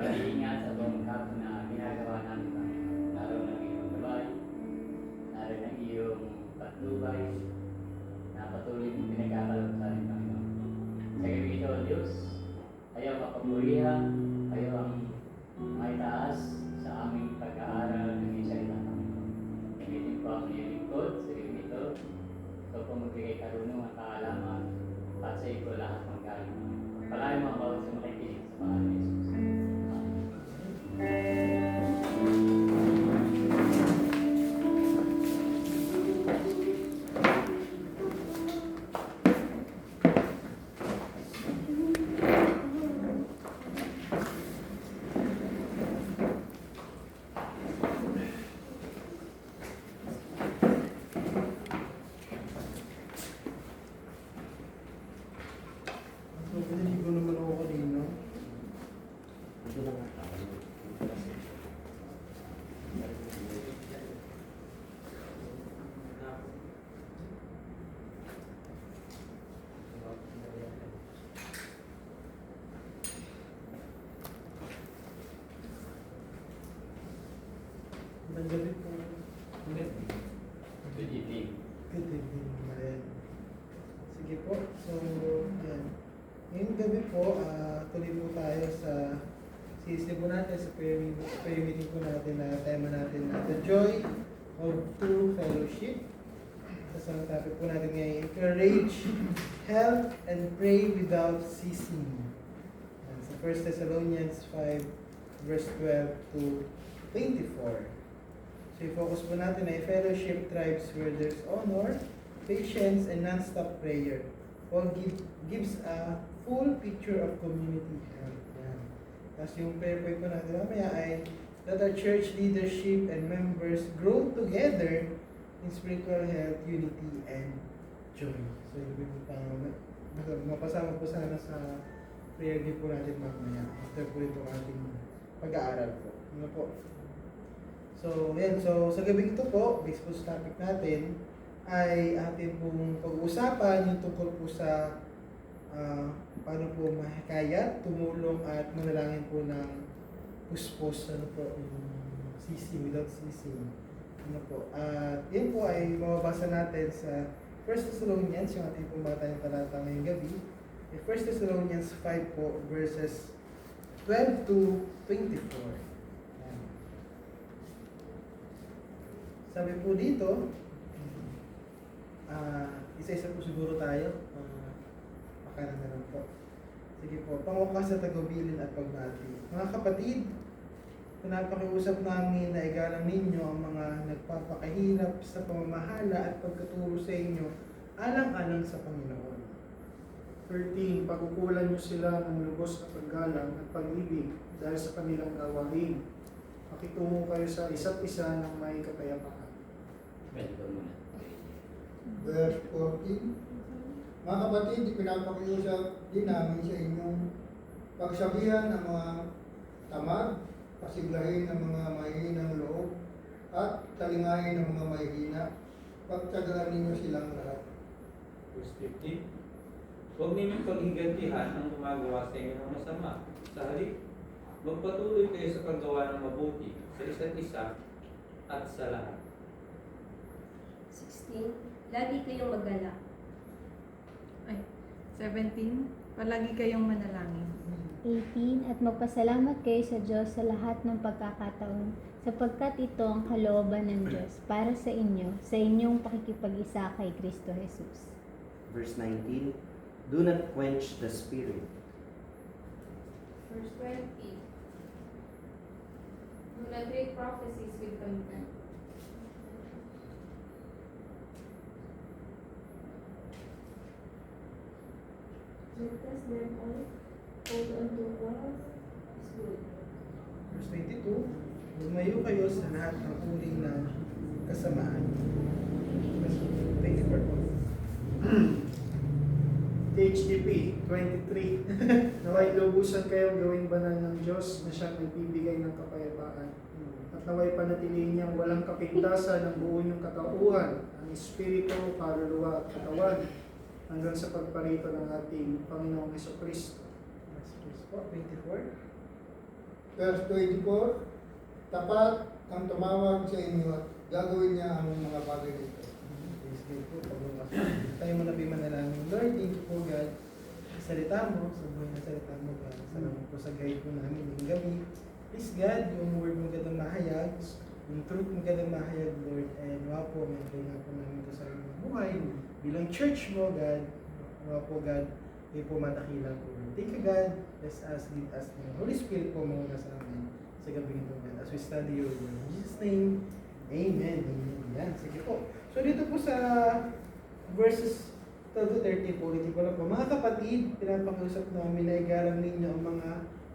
pag-iingat sa buong hapon na ginagawa namin, Panginoon. Naroon ang iyong gabay, naroon ang iyong patnubay, na patuloy mong pinag-aaral sa amin, Panginoon. Sa gabi ito, O Diyos, ayaw mapapurihan, ayaw ang maitaas sa aming pag-aaral ng iyong salita, Panginoon. Gamitin po ang iyong lingkod sa gabi ito. Ito po magbigay karunong at kaalaman at sa iyo lahat ng galing. Palayan mo ang bawat sa makikinig sa pangalan ni Jesus. Nagalit po. Good evening. Good evening, Marian. Sige po. So, yan. Ngayong gabi po, tuloy po tayo sa sisibo natin sa prayer meeting po natin na tema natin na The Joy of True Fellowship. Kasama topic po natin ngayon, encourage, help, and pray without ceasing. Sa 1 Thessalonians 5, verse 12 to 24. So, i-focus po natin na a fellowship thrives where there's honor, patience, and non-stop prayer. Paul gives a full picture of community health. Yan. Tapos yung prayer point po natin mamaya ay that our church leadership and members grow together in spiritual health, unity, and joy. So, yung mapasama po sana sa prayer din po natin mamaya. After po ito ating pag-aaral po. Ano po? So, yan. So, sa gabi ito po, based po sa topic natin, ay atin pong pag-uusapan yung tungkol po sa paano po mahikayat, tumulong at manalangin po ng puspos, ano po, ceasing, without ceasing. Ano po. At yan po ay mababasa natin sa 1 Thessalonians, yung ating pong batang talata ngayong gabi. 1 Thessalonians 5 po, verses 12 to 24. Sabi po dito, isa-isa po siguro tayo. Makanan na lang po. Sige po, pangwakas sa tagubilin at pagbati. Mga kapatid, pinapakiusap namin na igalang ninyo ang mga nagpapakahirap sa pamamahala at pagkaturo sa inyo alang-alang sa Panginoon. 13. Pagkukulan niyo sila ng lubos na paggalang at pag-ibig dahil sa kanilang gawain. Makitungo kayo sa isa't isa ng may kapayapaan. Medyo muna. Verse 14. Mga kapatid, ipinapakiusap din namin sa inyong pagsabihan ng mga tamad, pasiglahin ng mga mahihinang loob, at talingahin ng mga mahihina. Pagtsagaan ninyo silang lahat. Verse 15. Huwag ninyong paghigantihan ang gumagawa sa inyo ng masama. Sa halip, magpatuloy kayo sa paggawa ng mabuti sa isa't isa at sa lahat. 16. Lagi kayong maggalak. 17. Palagi kayong manalangin. 18. At magpasalamat kayo sa Diyos sa lahat ng pagkakataon, sapagkat ito ang kalooban ng Diyos para sa inyo, sa inyong pakikipag-isa kay Kristo Jesus. Verse 19. Do not quench the spirit. Verse 20. Do not read prophecies with contempt. Test them all. Hold on to what is good. Verse 22, lumayo kayo sa lahat ng uri ng kasamaan. Verse 24 po. HDP 23. Naway lubusan kayo gawing banal ng Diyos na siyang nagbibigay ng kapayapaan. At naway panatilihin niyang walang kapintasan ng buo niyong katauhan, ang espiritu, kaluluwa at katawan, hanggang sa pagparito ng ating Panginoong Hesukristo. Verse 24. verse 24, tapat ang tumawag sa inyo at gagawin niya ang mga bagay dito. Praise God po. Tayo muna po yung manalangin. Lord, thank you po God. Sa salita mo, sa buhay na salita mo God. Salamat po sa guide mo namin yung gabi. Please God, yung word mo God ang mahayag, yung truth mo God ang mahayag Lord. And wow po, may pray nga po namin ito sa inyong buhay. Bilang church mo God, wow po God, kayo po matakila po. Thank you God. Bless us, lead us. Holy Spirit po muna sa amin sa gabi ito God. As we study your word. In Jesus' name, Amen. Amen. Yan, sige po. So dito po sa verses 12 to 13 po, ulitin ko lang po. Mga kapatid, pinapakiusap namin na igalang ninyo ang mga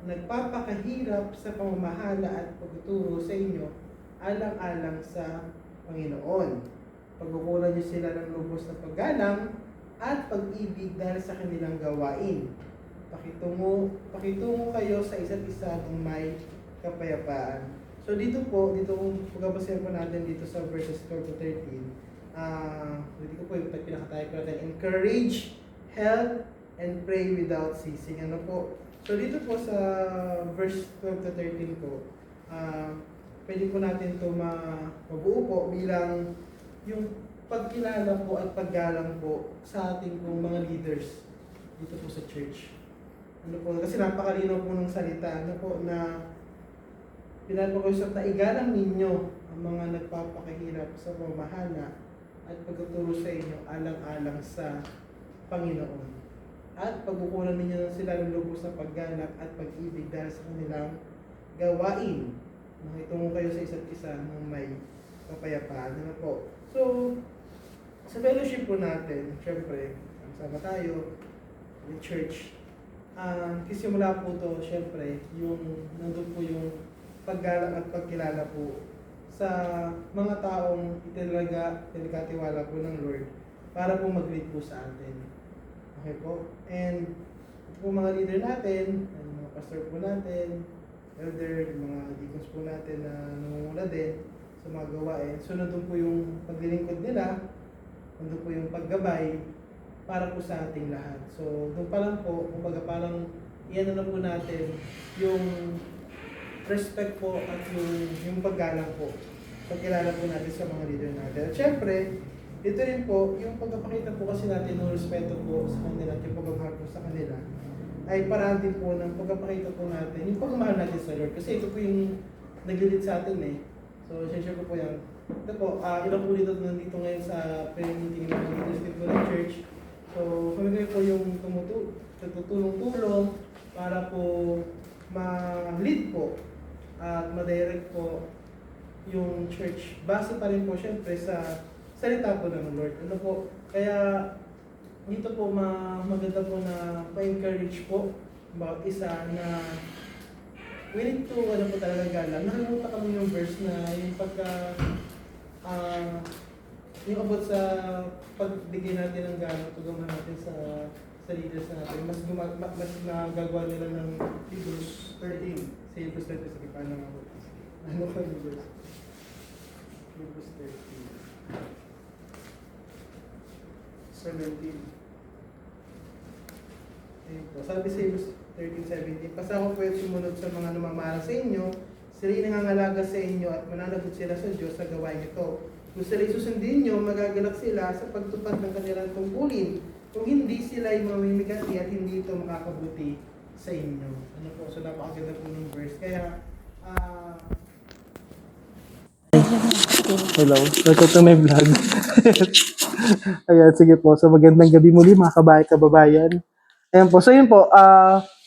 nagpapakahirap sa pamamahala at pagtuturo sa inyo alang-alang sa Panginoon. Pagkukulan niyo sila ng lubos na paggalang at pag-ibig dahil sa kanilang gawain. Pakitungo kayo sa isa't isa ng may kapayapaan. So dito po pagbabasahin po natin dito sa verses 12 to 13. Dito po yung pinakatayo ko natin. Encourage, help, and pray without ceasing. Ano po? So dito po sa verse 12 to 13 po, pwede po natin ito mabuo po bilang yung pagkilala po at paggalang po sa ating pong mga leaders dito po sa church. Ano po? Kasi napakalinaw po ng salita. Ano po na pinapakiusap na igalang ninyo ang mga nagpapakahirap sa pamamahala at pagtuturo sa inyo alang-alang sa Panginoon. At pagkukunan ninyo sila ng lubos na paggalang at pag-ibig dahil sa kanilang gawain. Makitungo kayo sa isa't isa ng may kapayapaan. Ano po? So, sa fellowship po natin, syempre, sama tayo, the church, kisimula po to, syempre, yung nandun po yung paggalang at pagkilala po sa mga taong pinagkatiwala po ng Lord para po mag-lead po sa atin. Okay po? And ito po mga leader natin, mga pastor po natin, elder, mga deacons po natin na namumula din sa mga gawain. So nandun po yung paglilingkod nila, nandun po yung paggabay para po sa ating lahat. So doon pa lang po, kumbaga parang iyan na po natin yung respect po at yung paggalang po. Pagkilala po natin sa mga leader natin. At syempre, dito rin po, yung pagpapakita po kasi natin ng respeto po sa kanila at yung pagmamahal po sa kanila ay paraan din po ng pagpapakita po natin yung pagmamahal natin sa Lord. Kasi ito po yung nag-lead sa atin eh. So, share ko po yan. Ito po, ilang po dito nandito ngayon sa prayer meeting ng mga leaders dito ng church. So, kami po yung tutulong-tulong para po ma-lead po at ma-direct po yung church. Base pa rin po syempre sa salita po ng Lord. Ano po? Kaya dito po maganda po na pa-encourage po bawat isa na we need to ano po talaga galang. Nakalimutan kami yung verse na yung pagka yung about sa pagbigay natin ng galang, tugaman natin sa leaders natin. Mas nagagawa nila ng Hebrews 13. Sa Hebrews 13, sige, paano nga po? Ano ko yung verse? Hebrews 13. 17. Ayun po. Sabi sa Hebrews 13:17, pasako po yung sumunod sa mga namamara sa inyo, sila'y nangangalaga sa inyo at mananagot sila sa Diyos sa gawain ito. Kung sila'y susundin nyo, magagalak sila sa pagtupad ng kanilang tungkulin. Kung hindi sila'y mamimigati at hindi ito makakabuti sa inyo. Ano po? So napakaganda po ng verse. Kaya, Hello, welcome to my vlog. Ayan, sige po. So magandang gabi muli mga kababayan. Ayan po. So yun po,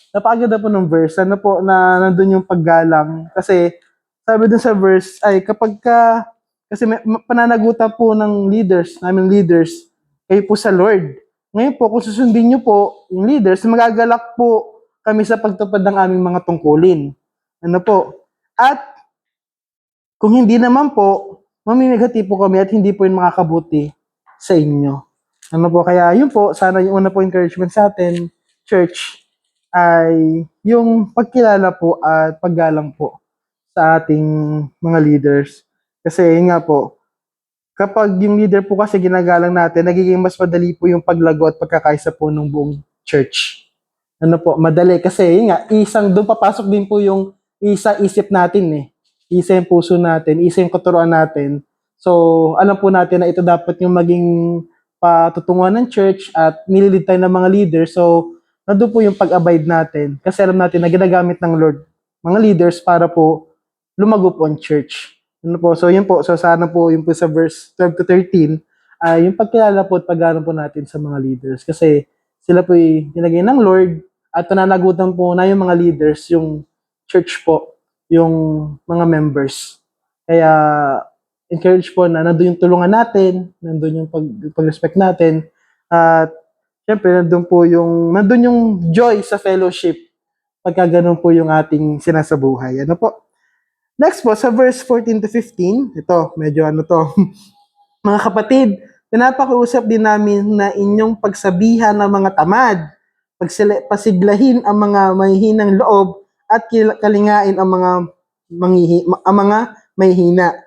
napakaganda po ng verse. Ano po na nandun yung paggalang. Kasi sabi dun sa verse ay kasi may pananagutan po ng naming leaders, kayo po sa Lord. Ngayon po, kung susundin nyo po yung leaders, magagalak po kami sa pagtupad ng aming mga tungkulin. Ano po? At kung hindi naman po, mamimigati po kami at hindi po yun makakabuti sa inyo. Ano po? Kaya yun po, sana yung una po encouragement sa atin, church, ay yung pagkilala po at paggalang po sa ating mga leaders. Kasi yun nga po, kapag yung leader po kasi ginagalang natin, nagiging mas madali po yung paglago at pagkakaisa po ng buong church. Ano po, madali kasi yun nga, doon papasok din po yung isa isip natin eh. Isa yung puso natin, isa yung katuruan natin. So, alam po natin na ito dapat yung maging patutunguhan ng church at nililid tayo ng mga leaders. So, nandun po yung pag-abide natin. Kasi alam natin na ginagamit ng Lord mga leaders para po lumago po ang church. Ano po? So, yun po. So, sana po yung po sa verse 12 to 13 ay yung pagkilala po at pag-aaral po natin sa mga leaders. Kasi sila po yung dinagay ng Lord at pananagutan po na yung mga leaders, yung church po, yung mga members. Kaya, encourage po na nandun yung tulungan natin, nandun yung pag-respect natin, at syempre, nandun yung joy sa fellowship pagka ganun po yung ating sinasabuhay. Ano po? Next po, sa verse 14 to 15, ito, medyo ano to. Mga kapatid, pinapakiusap din namin na inyong pagsabihan ng mga tamad, pasiglahin ang mga mahihinang loob, at kalingain ang mga mahihina.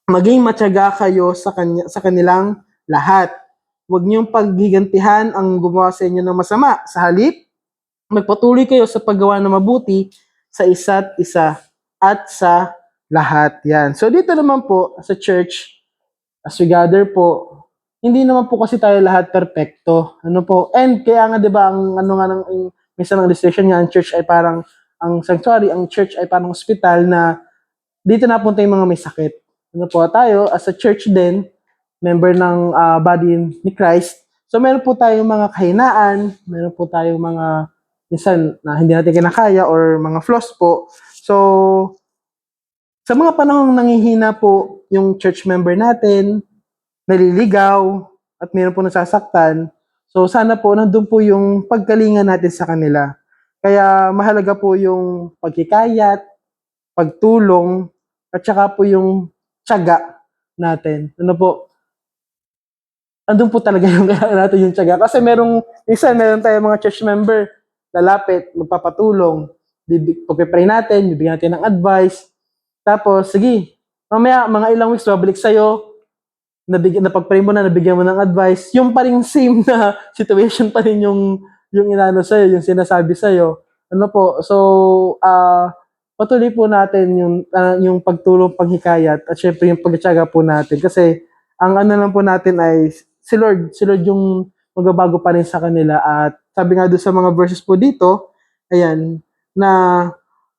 Maging matyaga kayo sa kanilang lahat. Huwag niyong paghigantihan ang gumawa sa inyo ng masama. Sa halip, magpatuloy kayo sa paggawa ng mabuti sa isa't isa at sa lahat. Yan. So dito naman po sa church, as we gather po, hindi naman po kasi tayo lahat perpekto. Ano po? And kaya nga 'di ba ang ano nga ng minsan ng illustration nga ang church ay parang ang sanctuary, ang church ay parang ospital na dito napunta yung mga may sakit. Ano po tayo as a church din, member ng body ni Christ. So meron po tayong mga kahinaan, meron po tayong mga minsan na hindi natin kinakaya or mga flaws po. So, sa mga panahong nanghihina po yung church member natin, naliligaw, at meron po nasasaktan, so sana po nandun po yung pagkalinga natin sa kanila. Kaya mahalaga po yung pagkikayat, pagtulong, at saka po yung tiyaga natin. Ano po? Andun po talaga yung kailangan natin yung tiyaga. Kasi meron tayong mga church member, lalapit, magpapatulong, pagpipray natin, bibigyan natin ng advice, tapos, sige, mamaya, mga ilang weeks, babalik sa'yo, napag-pray mo na, nabigyan mo ng advice, yung pa rin same na situation pa rin yung inano sa'yo, yung sinasabi sa'yo. Ano po, so, patuloy po natin yung pagtulong, paghikayat, at syempre yung pagtyaga po natin. Kasi, ang ano lang po natin ay, si Lord yung magbabago pa rin sa kanila. At sabi nga doon sa mga verses po dito, ayan, na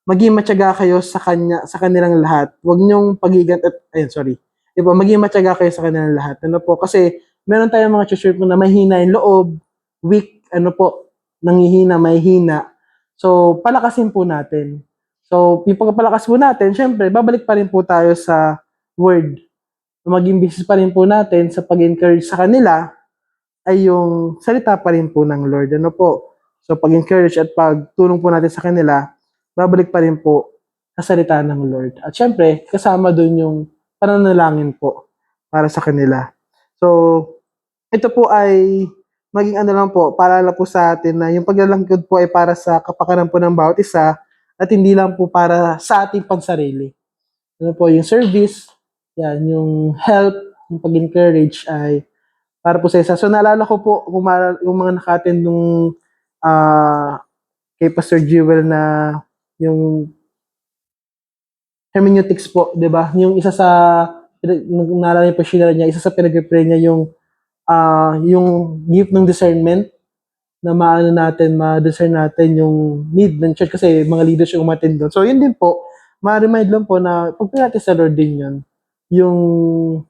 maging matyaga kayo sa kanilang lahat. Huwag niyong maging matyaga kayo sa kanilang lahat. Ano po? Kasi meron tayong mga church po na mahina yung loob, weak, nanghihina, mahihina. So, palakasin po natin. So, yung pagpapalakas po natin, syempre, babalik pa rin po tayo sa word. Maging business pa rin po natin sa pag-encourage sa kanila ay yung salita pa rin po ng Lord. Ano po? So, pag-encourage at pagtulong po natin sa kanila, babalik pa rin po sa salita ng Lord. At syempre, kasama doon yung pananalangin po para sa kanila. So, ito po ay maging ano lang po, paalala po sa atin na yung paglalangkod po ay para sa kapakanan po ng bawat isa at hindi lang po para sa ating pansarili. Ano po, yung service, yan, yung help, yung pag-encourage ay para po sa isa. So, naalala ko po, yung mga naka-attend nung kay Pastor Jewel na yung hermeneutics po, di ba? Yung isa sa, naalala niya po niya, isa sa pinag-pray niya yung gift ng discernment na ma-discern natin yung need ng church kasi mga leaders yung umattend doon. So, yun din po, ma-remind lang po na pagpili natin sa Lord din yun. Yung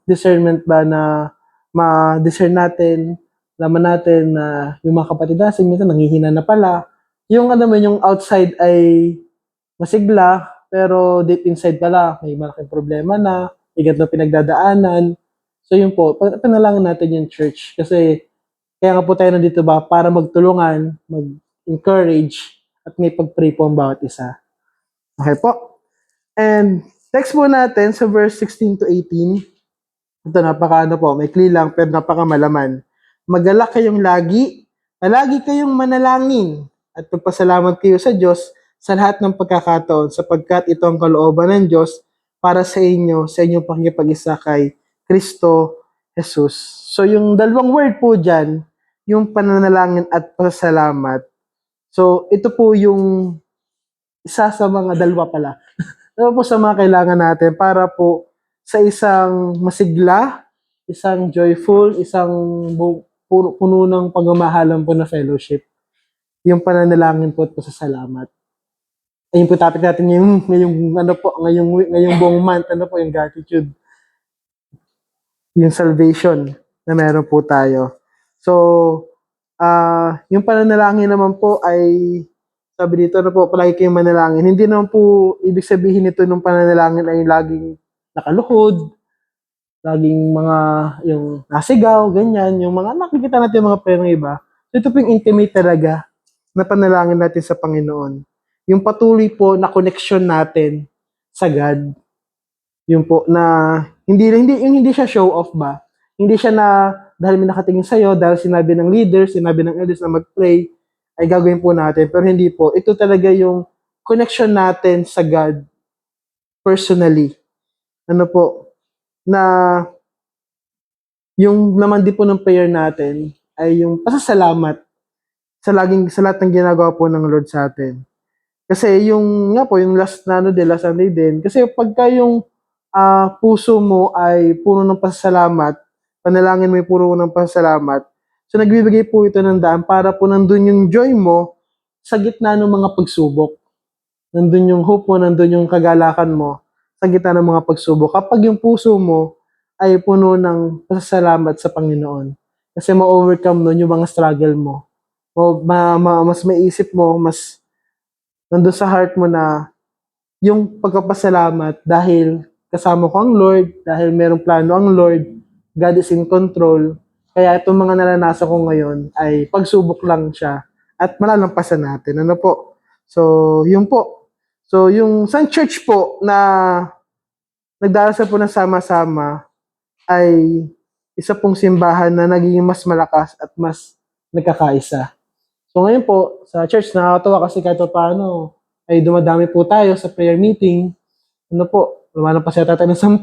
discernment ba na ma-discern natin, laman natin na yung mga kapatid natin, minsan nanghihina na pala. Yung yung outside ay masigla, pero deep inside pala, may malaking problema na, igat na pinagdadaanan. So yun po, panalangin natin yung church. Kasi kaya nga po tayo nandito ba, para magtulungan, mag-encourage, at may pag-pray po ang bawat isa. Okay po? And next po natin sa verse 16 to 18. Ito maikli lang, pero napakamalaman. Magalak kayong lagi kayong manalangin, at magpasalamat kayo sa Diyos sa lahat ng pagkakataon, sapagkat ito ang kalooban ng Diyos para sa inyo, sa inyong pakikipag-isa kay Kristo Jesus. So yung dalawang word po dyan, yung pananalangin at pasalamat. So ito po yung isa sa mga dalawa pala. Dalawa po sa mga kailangan natin para po sa isang masigla, isang joyful, isang puno ng pagmamahalan po na fellowship. Yung pananalangin po at pasasalamat. Ayun po topic natin ngayong buong month, ano po yung gratitude, yung salvation na meron po tayo. So, yung pananalangin naman po ay, sabi dito na po, palagi kayong manalangin. Hindi naman po ibig sabihin nito ng pananalangin ay laging nakaluhod, laging mga yung nasigaw, ganyan, yung mga nakikita natin mga prayer ng iba. So, ito po yung intimate talaga na panalangin natin sa Panginoon. Yung patuloy po na connection natin sa God. Yung po na hindi siya show off ba? Hindi siya na dahil may nakatingin sa'yo, dahil sinabi ng leader, sinabi ng elders na mag-pray, ay gagawin po natin. Pero hindi po. Ito talaga yung connection natin sa God personally. Ano po? Na yung naman din po ng prayer natin ay yung pasasalamat sa lahat ng ginagawa po ng Lord sa atin. Kasi yung nga po, yung last Sunday din, kasi pagka yung puso mo ay puno ng pasasalamat, panalangin mo ay puro ng pasasalamat, so nagbibigay po ito ng daan para po nandun yung joy mo sa gitna ng mga pagsubok. Nandun yung hope mo, nandun yung kagalakan mo sa gitna ng mga pagsubok. Kapag yung puso mo ay puno ng pasasalamat sa Panginoon. Kasi ma-overcome nun yung mga struggle mo. Mas maisip mo, mas nandun sa heart mo na yung pagpapasalamat dahil kasama ko ang Lord, dahil merong plano ang Lord, God is in control. Kaya itong mga naranasan ko ngayon ay pagsubok lang siya at malalampasan natin. Ano po? So, yun po. So, yung sa church po na nagdarasal po ng sama-sama ay isa pong simbahan na naging mas malakas at mas nagkakaisa. So ngayon po, sa church, nakakatawa kasi kahit paano ay dumadami po tayo sa prayer meeting. Ano po, lumalang pa siya tayo ng 10.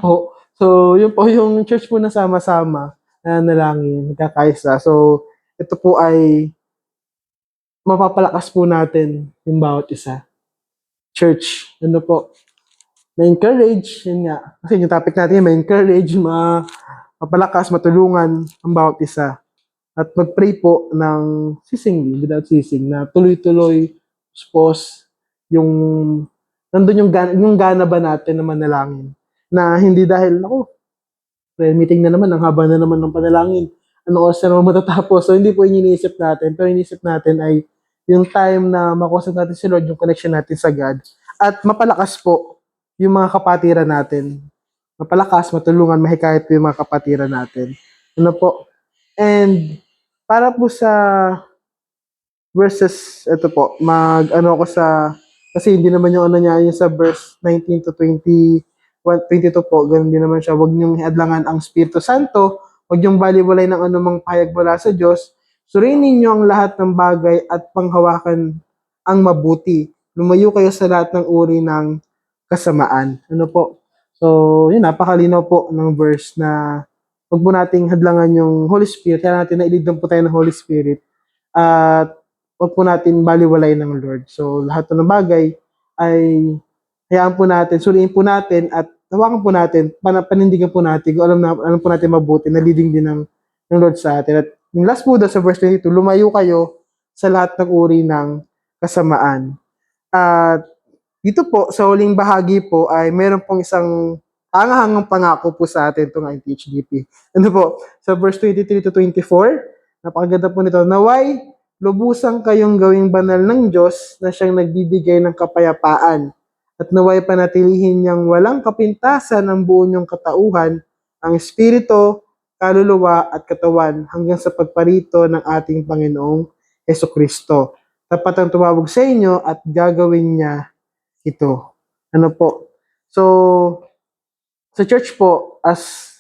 So yun po yung church po na sama-sama na nalangin, nagkakaisa. So ito po ay mapapalakas po natin yung bawat isa. Church, ano po, ma-encourage, yun nga. Kasi yung topic natin, ma-encourage, mapalakas, matulungan ang bawat isa. At mag-pray po ng ceasingly, without ceasing, na tuloy-tuloy, suppose, nandun yung gana ba natin na manalangin. Na hindi dahil, prayer meeting na naman, ang haba na naman ng panalangin. Ano oras na naman matatapos? So, hindi po yung iniisip natin. Pero iniisip natin ay yung time na makusap natin si Lord, yung connection natin sa God. At mapalakas po yung mga kapatiran natin. Mapalakas, matulungan, mahikayat po yung mga kapatiran natin. Ano po? And para po sa verses, ito po, kasi hindi naman yung yung sa verse 19 to 22 po, ganun din naman siya. Huwag niyong iadlangan ang Espiritu Santo, huwag niyong baliwalay ng anumang pahayag mula sa Diyos, suriin niyo ang lahat ng bagay at panghawakan ang mabuti. Lumayo kayo sa lahat ng uri ng kasamaan. Ano po? So, yun, napakalinaw po ng verse na huwag po nating hadlangan yung Holy Spirit, kaya natin nailidang po tayo ng Holy Spirit, at huwag po natin baliwalay ng Lord. So, lahat ng bagay ay hayaan po natin, suriin po natin, at hawakan po natin, panindigan po natin, kung alam po natin mabuti, na leading din ng Lord sa atin. At yung last po sa verse 22, lumayo kayo sa lahat ng uri ng kasamaan. At dito po, sa huling bahagi po, ay meron pong isang hangahangang pangako po sa atin itong ITHDP. Ano po? Sa verse 23 to 24, napakaganda po nito. Naway, lubusan kayong gawing banal ng Diyos na siyang nagbibigay ng kapayapaan. At naway panatilihin niyang walang kapintasan ng buo niyong katauhan, ang espiritu, kaluluwa at katawan hanggang sa pagparito ng ating Panginoong Hesukristo. Tapat ang tumawag sa inyo at gagawin niya ito. Ano po? So, sa church po, as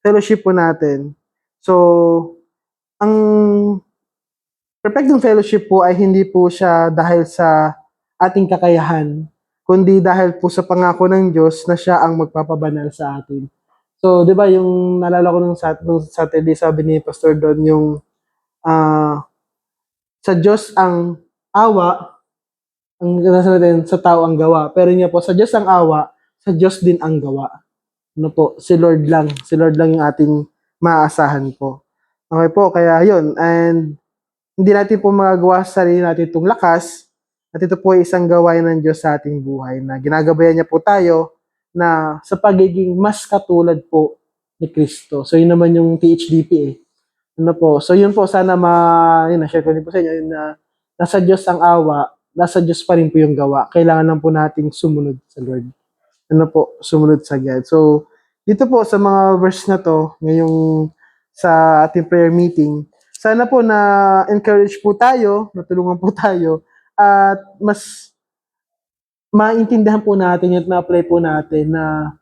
fellowship po natin, so, ang perfectong fellowship po ay hindi po siya dahil sa ating kakayahan, kundi dahil po sa pangako ng Diyos na siya ang magpapabanal sa atin. So, di ba yung naalala ko nung Saturday, sabi ni Pastor Don, yung sa Diyos ang awa, ang nasa natin, sa tao ang gawa. Pero niya po, sa Diyos ang awa, sa Diyos din ang gawa. Ano po, si Lord lang yung ating maaasahan po. Okay po, kaya yun, and hindi natin po magagawa sa sarili natin itong lakas, at ito po ay isang gawain ng Diyos sa ating buhay na ginagabayan niya po tayo na sa pagiging mas katulad po ni Kristo. So yun naman yung THDP eh. Ano po, so yun po, sana yun, na-share ko din po sa inyo, yun na nasa Diyos ang awa, nasa Diyos pa rin po yung gawa. Kailangan lang po nating sumunod sa Lord. Ano po, sumunod sa God. So, dito po sa mga verse na to, ngayong sa ating prayer meeting, sana po na encourage po tayo, natulungan po tayo, at mas maintindihan po natin at na-apply po natin na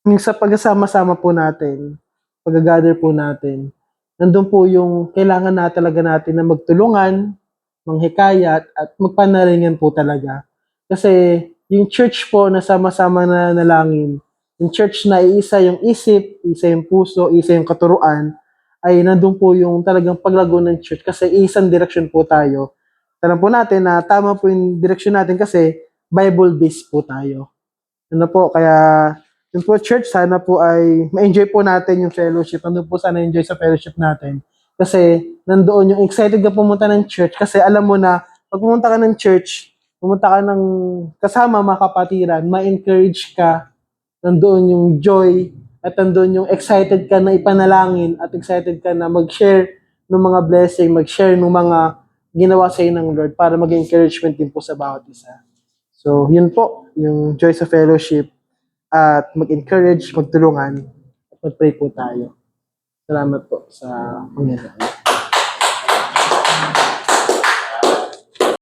yung sa pagkasama-sama po natin, pag-gather po natin, nandun po yung kailangan na talaga natin na magtulungan, manghikayat, at magpanalingan po talaga. Kasi yung church po na sama-sama na nalangin, yung church na iisa yung isip, isa yung puso, isa yung katuruan, ay nandun po yung talagang paglago ng church kasi isang direction po tayo. Alam po natin na tama po yung direction natin kasi Bible-based po tayo. Ano po, kaya yung po church, sana po ay ma-enjoy po natin yung fellowship. Nandun po sana enjoy sa fellowship natin. Kasi nandoon yung excited ka pumunta ng church kasi alam mo na pag pumunta ka ng church, pumunta ka ng kasama mga kapatiran, ma-encourage ka, nandoon yung joy, at nandoon yung excited ka na ipanalangin, at excited ka na mag-share ng mga blessing, mag-share ng mga ginawa sa ng Lord para maging encouragement din po sa bawat isa. So, yun po, yung joy sa fellowship, at mag-encourage, magtulungan, at mag-pray po tayo. Salamat po sa Panginoon.